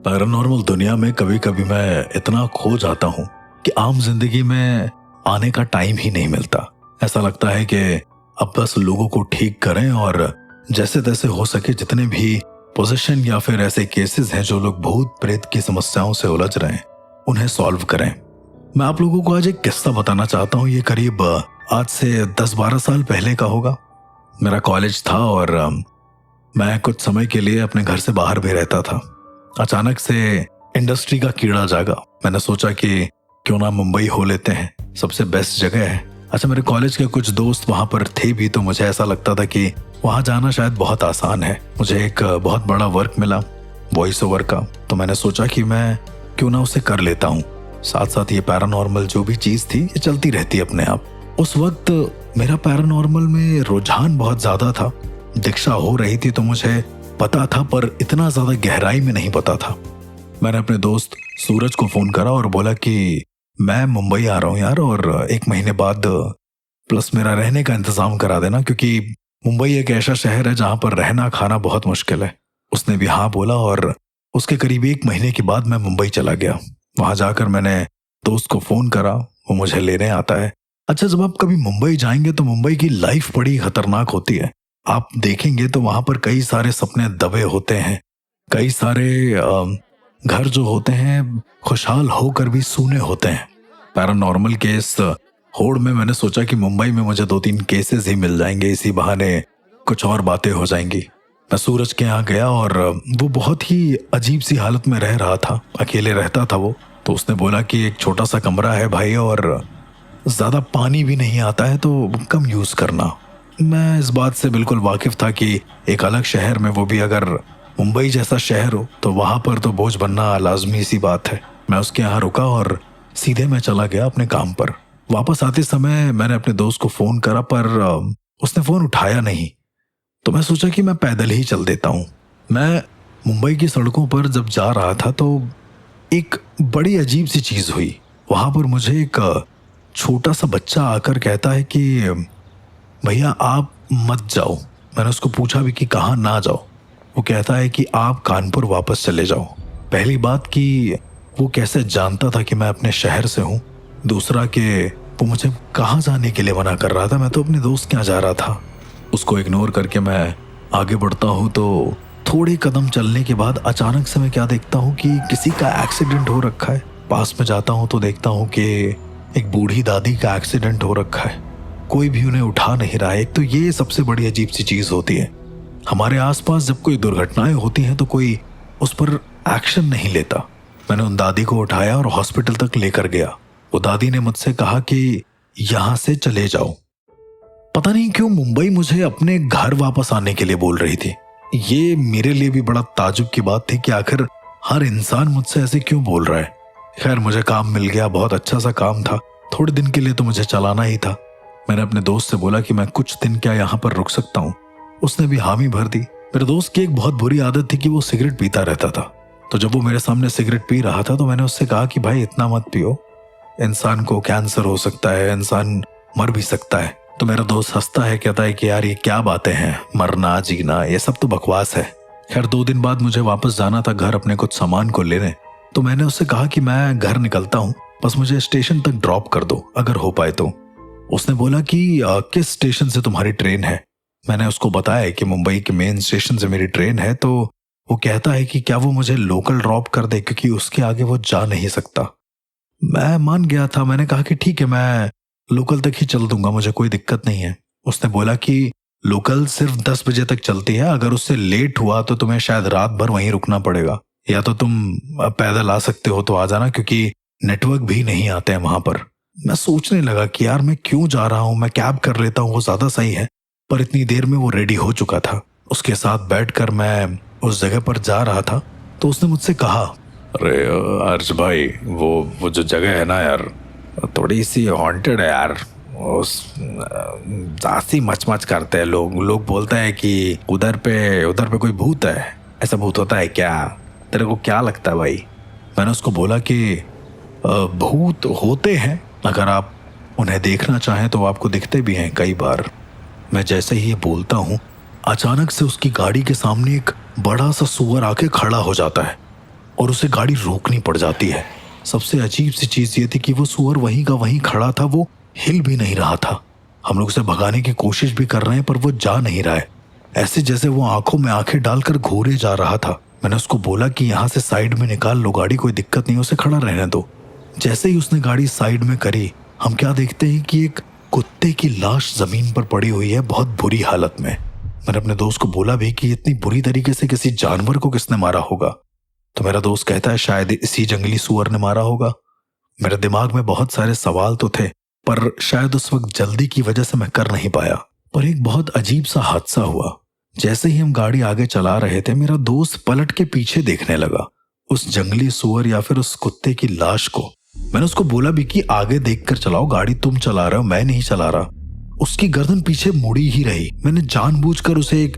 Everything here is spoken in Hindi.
पैरानॉर्मल दुनिया में कभी कभी मैं इतना खो जाता हूँ कि आम जिंदगी में आने का टाइम ही नहीं मिलता। ऐसा लगता है कि अब बस लोगों को ठीक करें और जैसे तैसे हो सके जितने भी पोजीशन या फिर ऐसे केसेस हैं जो लोग भूत प्रेत की समस्याओं से उलझ रहे हैं उन्हें सॉल्व करें। मैं आप लोगों को आज एक किस्सा बताना चाहता हूँ। ये करीब आज से 10-12 साल पहले का होगा। मेरा कॉलेज था और मैं कुछ समय के लिए अपने घर से बाहर भी रहता था। अचानक से इंडस्ट्री का कीड़ा जागा। मैंने सोचा कि क्यों ना मुंबई हो लेते हैं, सबसे बेस्ट जगह है। अच्छा, मेरे कॉलेज के कुछ दोस्त वहां पर थे भी, तो मुझे ऐसा लगता था कि वहां जाना शायद बहुत आसान है। मुझे एक बहुत बड़ा वर्क मिला वॉइस ओवर का, तो मैंने सोचा कि मैं क्यों ना उसे कर लेता हूँ। साथ साथ ये पैरानॉर्मल जो भी चीज थी ये चलती रहती अपने आप। उस वक्त मेरा पैरानॉर्मल में रुझान बहुत ज्यादा था। दीक्षा हो रही थी तो मुझे पता था, पर इतना ज्यादा गहराई में नहीं पता था। मैंने अपने दोस्त सूरज को फोन करा और बोला कि मैं मुंबई आ रहा हूँ यार, और 1 महीने बाद प्लस मेरा रहने का इंतजाम करा देना, क्योंकि मुंबई एक ऐसा शहर है जहां पर रहना खाना बहुत मुश्किल है। उसने भी हाँ बोला और उसके करीब 1 महीने के बाद मैं मुंबई चला गया। वहां जाकर मैंने दोस्त को फोन करा, वो मुझे लेने आता है। अच्छा, जब आप कभी मुंबई जाएंगे तो मुंबई की लाइफ बड़ी खतरनाक होती है। आप देखेंगे तो वहां पर कई सारे सपने दबे होते हैं, कई सारे घर जो होते हैं खुशहाल होकर भी सूने होते हैं। पैरानॉर्मल के इस होड़ में मैंने सोचा कि मुंबई में मुझे 2-3 केसेस ही मिल जाएंगे, इसी बहाने कुछ और बातें हो जाएंगी। मैं सूरज के यहाँ गया और वो बहुत ही अजीब सी हालत में रह रहा था, अकेले रहता था वो। तो उसने बोला कि एक छोटा सा कमरा है भाई, और ज्यादा पानी भी नहीं आता है तो कम यूज करना। मैं इस बात से बिल्कुल वाकिफ था कि एक अलग शहर में, वो भी अगर मुंबई जैसा शहर हो, तो वहां पर तो बोझ बनना लाजमी सी बात है। मैं उसके यहाँ रुका और सीधे मैं चला गया अपने काम पर। वापस आते समय मैंने अपने दोस्त को फोन करा, पर उसने फोन उठाया नहीं। तो मैं सोचा कि मैं पैदल ही चल देता हूँ। मैं मुंबई की सड़कों पर जब जा रहा था तो एक बड़ी अजीब सी चीज हुई। वहां पर मुझे एक छोटा सा बच्चा आकर कहता है कि भैया आप मत जाओ। मैंने उसको पूछा भी कि कहाँ ना जाओ। वो कहता है कि आप कानपुर वापस चले जाओ। पहली बात कि वो कैसे जानता था कि मैं अपने शहर से हूँ। दूसरा कि वो मुझे कहाँ जाने के लिए मना कर रहा था। मैं तो अपने दोस्त के यहाँ जा रहा था। उसको इग्नोर करके मैं आगे बढ़ता हूँ तो थोड़े कदम चलने के बाद अचानक से मैं क्या देखता हूँ कि किसी का एक्सीडेंट हो रखा है। पास में जाता हूँ तो देखता हूँ कि एक बूढ़ी दादी का एक्सीडेंट हो रखा है। कोई भी उन्हें उठा नहीं रहा है। एक तो ये सबसे बड़ी अजीब सी चीज होती है। हमारे आसपास जब कोई दुर्घटनाएं होती हैं तो कोई उस पर एक्शन नहीं लेता। मैंने उन दादी को उठाया और हॉस्पिटल तक लेकर गया। वो दादी ने मुझसे कहा कि यहाँ से चले जाओ। पता नहीं क्यों मुंबई मुझे अपने घर वापस आने के लिए बोल रही थी। ये मेरे लिए भी बड़ा ताजुब की बात थी कि आखिर हर इंसान मुझसे ऐसे क्यों बोल रहा है। खैर, मुझे काम मिल गया, बहुत अच्छा सा काम था। थोड़े दिन के लिए तो मुझे चलाना ही था। मैंने अपने दोस्त से बोला कि मैं कुछ दिन क्या यहाँ पर रुक सकता हूँ। उसने भी हामी भर दी। मेरे दोस्त की एक बहुत बुरी आदत थी कि वो सिगरेट पीता रहता था। तो जब वो मेरे सामने सिगरेट पी रहा था तो मैंने उससे कहा कि भाई इतना मत पियो, इंसान को कैंसर हो सकता है, इंसान मर भी सकता है। तो मेरा दोस्त हंसता है, कहता है कि यार ये क्या बातें हैं, मरना जीना ये सब तो बकवास है। खैर 2 दिन बाद मुझे वापस जाना था घर अपने कुछ सामान को लेने। तो मैंने उससे कहा कि मैं घर निकलता हूँ, बस मुझे स्टेशन तक ड्रॉप कर दो अगर हो पाए तो। उसने बोला कि किस स्टेशन से तुम्हारी ट्रेन है। मैंने उसको बताया कि मुंबई के मेन स्टेशन से मेरी ट्रेन है। तो वो कहता है कि क्या वो मुझे लोकल ड्रॉप कर दे, क्योंकि उसके आगे वो जा नहीं सकता। मैं मान गया था। मैंने कहा कि ठीक है, मैं लोकल तक ही चल दूंगा, मुझे कोई दिक्कत नहीं है। उसने बोला कि लोकल सिर्फ 10 बजे तक चलती है, अगर उससे लेट हुआ तो तुम्हें शायद रात भर वहीं रुकना पड़ेगा, या तो तुम पैदल आ सकते हो तो आ जाना, क्योंकि नेटवर्क भी नहीं आते हैं वहां पर। मैं सोचने लगा कि यार मैं क्यों जा रहा हूँ, मैं कैब कर लेता हूँ, वो ज्यादा सही है। पर इतनी देर में वो रेडी हो चुका था। उसके साथ बैठकर मैं उस जगह पर जा रहा था तो उसने मुझसे कहा, अरे अर्ज भाई, वो जो जगह है ना यार, थोड़ी सी हॉन्टेड है यार। उस जाती मच करते हैं लोग बोलते हैं कि उधर पे कोई भूत है। ऐसा भूत होता है क्या? तेरे को क्या लगता है भाई? मैंने उसको बोला कि भूत होते हैं, अगर आप उन्हें देखना चाहें तो आपको दिखते भी हैं कई बार। मैं जैसे ही ये बोलता हूँ अचानक से उसकी गाड़ी के सामने एक बड़ा सा सुअर आके खड़ा हो जाता है। और उसे गाड़ी रोकनी पड़ जाती है। सबसे अजीब सी चीज ये थी कि वो सुअर वहीं का वहीं खड़ा था, वो हिल भी नहीं रहा था। हम लोग उसे भगाने की कोशिश भी कर रहे हैं पर वो जा नहीं रहा है, ऐसे जैसे वो आंखों में आंखें डालकर घूरे जा रहा था। मैंने उसको बोला कि यहाँ से साइड में निकाल लो गाड़ी, कोई दिक्कत नहीं, उसे खड़ा रहने दो। जैसे ही उसने गाड़ी साइड में करी, हम क्या देखते हैं कि एक कुत्ते की लाश जमीन पर पड़ी हुई है, बहुत बुरी हालत में। मैंने अपने दोस्त को बोला भी कि इतनी बुरी तरीके से किसी जानवर को किसने मारा होगा, तो मेरा दोस्त कहता है शायद इसी जंगली सुअर ने मारा होगा। मेरे दिमाग में बहुत सारे सवाल तो थे, पर शायद उस वक्त जल्दी की वजह से मैं कर नहीं पाया। पर एक बहुत अजीब सा हादसा हुआ। जैसे ही हम गाड़ी आगे चला रहे थे, मेरा दोस्त पलट के पीछे देखने लगा, उस जंगली सुअर या फिर उस कुत्ते की लाश को। मैंने उसको बोला भी कि आगे देखकर चलाओ, गाड़ी तुम चला रहे हो, मैं नहीं चला रहा। उसकी गर्दन पीछे मुड़ी ही रही। मैंने जानबूझकर उसे एक